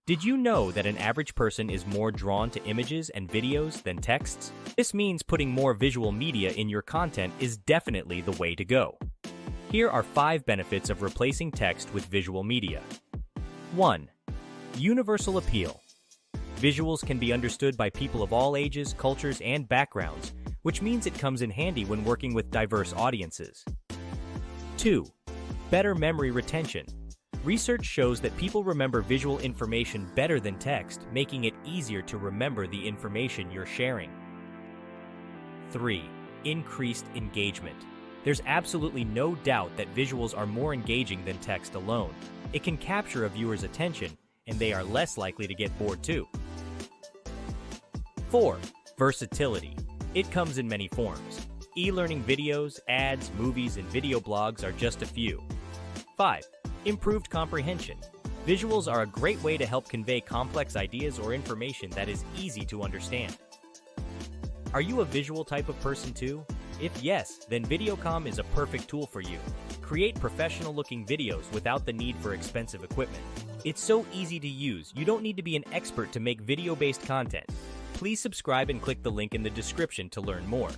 Did you know that an average person is more drawn to images and videos than texts? This means putting more visual media in your content is definitely the way to go. Here are 5 benefits of replacing text with visual media. 1. Universal appeal. Visuals can be understood by people of all ages, cultures, and backgrounds, which means it comes in handy when working with diverse audiences. 2. Better memory retention. Research shows that people remember visual information better than text, making it easier to remember the information you're sharing. 3. Increased engagement. There's absolutely no doubt that visuals are more engaging than text alone. It can capture a viewer's attention, and they are less likely to get bored too. 4. Versatility. It comes in many forms. E-learning videos, ads, movies, and video blogs are just a few. 5. Improved comprehension. Visuals are a great way to help convey complex ideas or information that is easy to understand. Are you a visual type of person too? If yes, then VideoCom is a perfect tool for you. Create professional-looking videos without the need for expensive equipment. It's so easy to use, you don't need to be an expert to make video-based content. Please subscribe and click the link in the description to learn more.